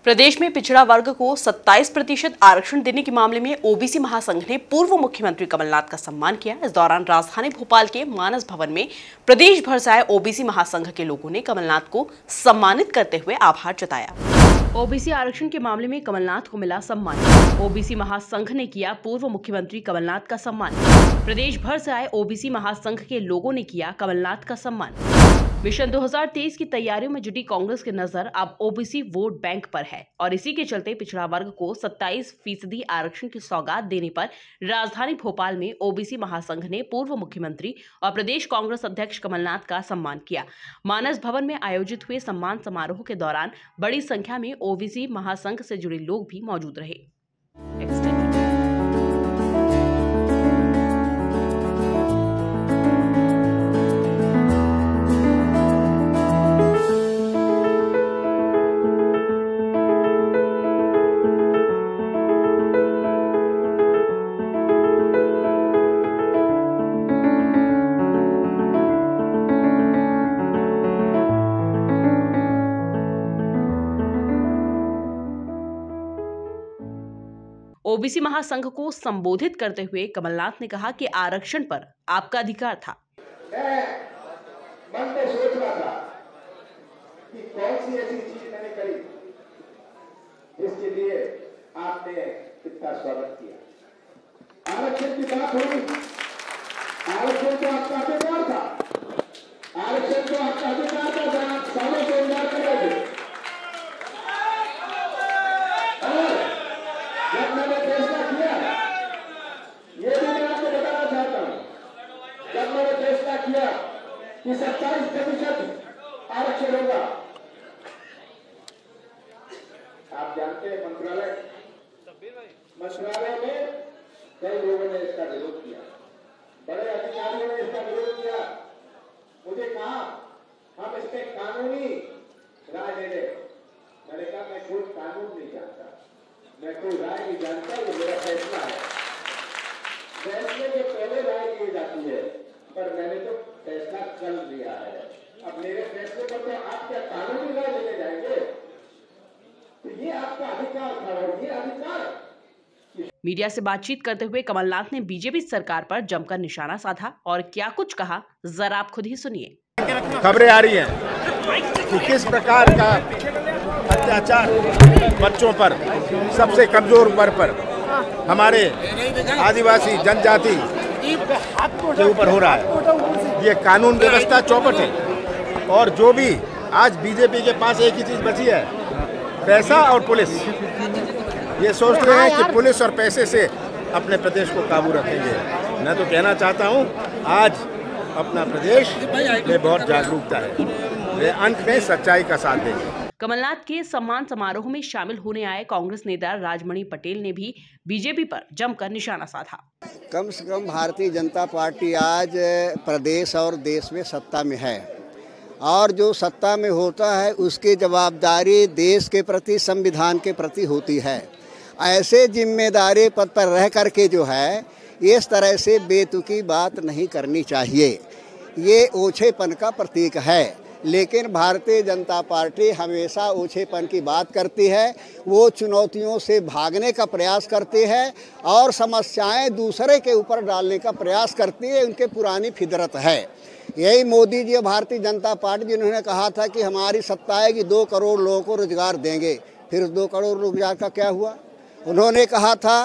प्रदेश में पिछड़ा वर्ग को 27% आरक्षण देने के मामले में ओबीसी महासंघ ने पूर्व मुख्यमंत्री कमलनाथ का सम्मान किया। इस दौरान राजधानी भोपाल के मानस भवन में प्रदेश भर से आए ओबीसी महासंघ के लोगों ने कमलनाथ को सम्मानित करते हुए आभार जताया। ओबीसी आरक्षण के मामले में कमलनाथ को मिला सम्मान। ओबीसी महासंघ ने किया पूर्व मुख्यमंत्री कमलनाथ का सम्मान। प्रदेश भर से आए ओबीसी महासंघ के लोगों ने किया कमलनाथ का सम्मान। मिशन 2023 की तैयारियों में जुटी कांग्रेस की नजर अब ओबीसी वोट बैंक पर है और इसी के चलते पिछड़ा वर्ग को 27% आरक्षण की सौगात देने पर राजधानी भोपाल में ओबीसी महासंघ ने पूर्व मुख्यमंत्री और प्रदेश कांग्रेस अध्यक्ष कमलनाथ का सम्मान किया। मानस भवन में आयोजित हुए सम्मान समारोह के दौरान बड़ी संख्या में ओबीसी महासंघ से जुड़े लोग भी मौजूद रहे। ओबीसी महासंघ को संबोधित करते हुए कमलनाथ ने कहा कि आरक्षण पर आपका अधिकार था। मन में सोच रहा था कि कौन सी ऐसी चीज मैंने करी जिसके लिए आपने इतना स्वागत किया। आरक्षण की बात होगी, आरक्षण तो आपका अधिकार था, आरक्षण तो आपका अधिकार था जहां आप सालों से इंतजार कर रहे थे। जब मैंने फैसला किया, ये भी मैं आपको बताना चाहता हूं, जब मैंने फैसला किया कि 27% आरक्षण होगा, आप जानते हैं मंत्रालय में कई लोगों ने इसका विरोध किया, बड़े अधिकारियों ने इसका विरोध किया। मुझे कहा हम इस पे कानूनी राय ले लें। मैंने कहा मैं कोई कानून नहीं जानता, मैं कोई राय नहीं जानता, ये मेरा फैसला है। फैसले के पहले राय ली जाती है, पर मैंने तो फैसला कर लिया है। अब मेरे फैसले पर तो आप क्या कानूनी राय लेने जाएंगे? तो ये आपका अधिकार था और ये अधिकार। मीडिया से बातचीत करते हुए कमलनाथ ने बीजेपी सरकार पर जमकर निशाना साधा और क्या कुछ कहा, जरा आप खुद ही सुनिए। खबरें आ रही हैं कि किस प्रकार का अत्याचार बच्चों पर, सबसे कमजोर वर्ग पर, हमारे आदिवासी जनजाति के ऊपर हो रहा है। ये कानून व्यवस्था चौपट है और जो भी आज बीजेपी के पास एक ही चीज बची है, पैसा और पुलिस। ये सोच रहे हैं कि पुलिस और पैसे से अपने प्रदेश को काबू रखेंगे। मैं तो कहना चाहता हूँ आज अपना प्रदेश में बहुत जागरूकता है, वे अंत में सच्चाई का साथ देंगे। कमलनाथ के सम्मान समारोह में शामिल होने आए कांग्रेस नेता राजमणि पटेल ने भी बीजेपी पर जमकर निशाना साधा। कम से कम भारतीय जनता पार्टी आज प्रदेश और देश में सत्ता में है और जो सत्ता में होता है उसकी जवाबदारी देश के प्रति, संविधान के प्रति होती है। ऐसे जिम्मेदारी पद पर रह करके जो है इस तरह से बेतुकी बात नहीं करनी चाहिए। ये ओछेपन का प्रतीक है, लेकिन भारतीय जनता पार्टी हमेशा ओछेपन की बात करती है। वो चुनौतियों से भागने का प्रयास करती है और समस्याएं दूसरे के ऊपर डालने का प्रयास करती है। उनके पुरानी फितरत है। यही मोदी जी और भारतीय जनता पार्टी जिन्होंने कहा था कि हमारी सत्ता है कि 2 करोड़ लोगों को रोजगार देंगे, फिर उस 2 करोड़ रोजगार का क्या हुआ? उन्होंने कहा था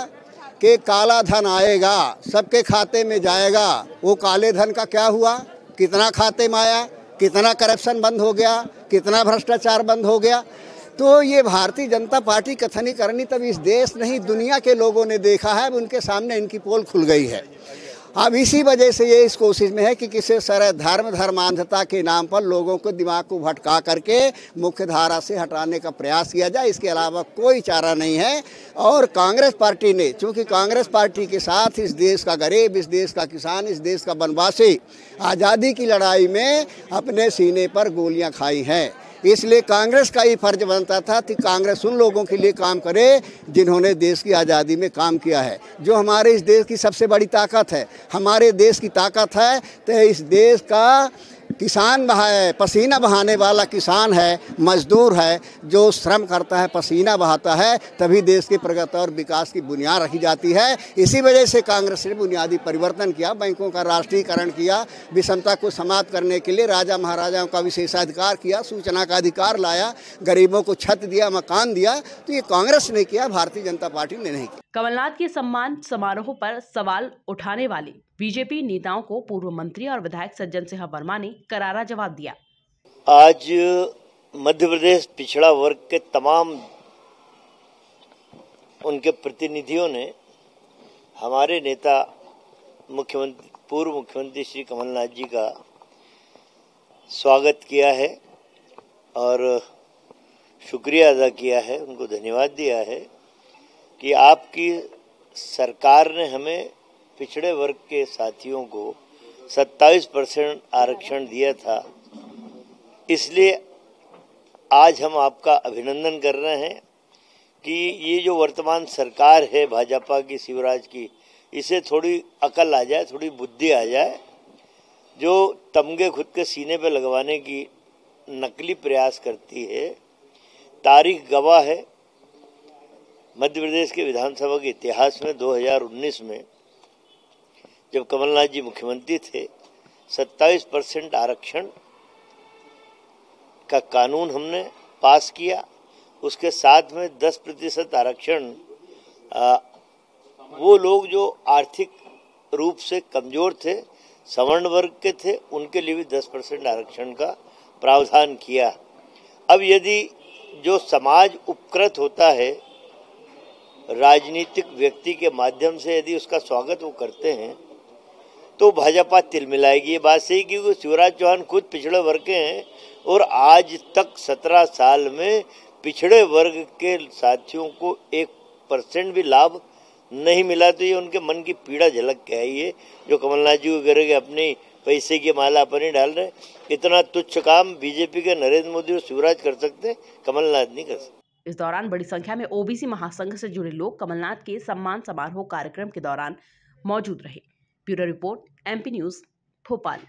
कि काला धन आएगा, सबके खाते में जाएगा, वो काले धन का क्या हुआ? कितना खाते में आया? कितना करप्शन बंद हो गया? कितना भ्रष्टाचार बंद हो गया? तो ये भारतीय जनता पार्टी कथनी करनी तब इस देश नहीं दुनिया के लोगों ने देखा है, उनके सामने इनकी पोल खुल गई है। अब इसी वजह से ये इस कोशिश में है कि किसी तरह धर्मांधता के नाम पर लोगों को दिमाग को भटका करके मुख्य धारा से हटाने का प्रयास किया जाए। इसके अलावा कोई चारा नहीं है। और कांग्रेस पार्टी ने, चूंकि कांग्रेस पार्टी के साथ इस देश का गरीब, इस देश का किसान, इस देश का वनवासी आज़ादी की लड़ाई में अपने सीने पर गोलियां खाई हैं, इसलिए कांग्रेस का ये फर्ज बनता था कि कांग्रेस उन लोगों के लिए काम करे जिन्होंने देश की आज़ादी में काम किया है। जो हमारे इस देश की सबसे बड़ी ताकत है, हमारे देश की ताकत है तो इस देश का किसान पसीना बहाने वाला किसान है, मजदूर है, जो श्रम करता है, पसीना बहाता है, तभी देश की प्रगति और विकास की बुनियाद रखी जाती है। इसी वजह से कांग्रेस ने बुनियादी परिवर्तन किया, बैंकों का राष्ट्रीयकरण किया, विषमता को समाप्त करने के लिए राजा महाराजाओं का विशेषाधिकार किया, सूचना का अधिकार लाया, गरीबों को छत दिया, मकान दिया। तो ये कांग्रेस ने किया, भारतीय जनता पार्टी ने नहीं किया। कमलनाथ के सम्मान समारोह पर सवाल उठाने वाले बीजेपी नेताओं को पूर्व मंत्री और विधायक सज्जन सिंह वर्मा ने करारा जवाब दिया। आज मध्य प्रदेश पिछड़ा वर्ग के तमाम उनके प्रतिनिधियों ने हमारे नेता पूर्व मुख्यमंत्री श्री कमलनाथ जी का स्वागत किया है और शुक्रिया अदा किया है, उनको धन्यवाद दिया है कि आपकी सरकार ने हमें पिछड़े वर्ग के साथियों को 27% आरक्षण दिया था, इसलिए आज हम आपका अभिनंदन कर रहे हैं कि ये जो वर्तमान सरकार है भाजपा की, शिवराज की, इसे थोड़ी अकल आ जाए, थोड़ी बुद्धि आ जाए। जो तमगे खुद के सीने पे लगवाने की नकली प्रयास करती है, तारीख गवाह है। मध्य प्रदेश के विधानसभा के इतिहास में 2019 में जब कमलनाथ जी मुख्यमंत्री थे, 27% आरक्षण का कानून हमने पास किया। उसके साथ में 10% आरक्षण वो लोग जो आर्थिक रूप से कमजोर थे, सवर्ण वर्ग के थे, उनके लिए भी 10% आरक्षण का प्रावधान किया। अब यदि जो समाज उपकृत होता है राजनीतिक व्यक्ति के माध्यम से, यदि उसका स्वागत वो करते हैं तो भाजपा तिलमिलाएगी। ये बात सही, क्योंकि शिवराज चौहान खुद पिछड़े वर्ग के हैं और आज तक 17 साल में पिछड़े वर्ग के साथियों को 1% भी लाभ नहीं मिला। तो ये उनके मन की पीड़ा झलक के आई है, जो कमलनाथ जी को करेंगे अपने पैसे की माला अपने डाल रहे। इतना तुच्छ काम बीजेपी के नरेंद्र मोदी और शिवराज कर सकते, कमलनाथ नहीं कर सकते। इस दौरान बड़ी संख्या में ओबीसी महासंघ से जुड़े लोग कमलनाथ के सम्मान समारोह कार्यक्रम के दौरान मौजूद रहे। Bureau report, MP news, Bhopal.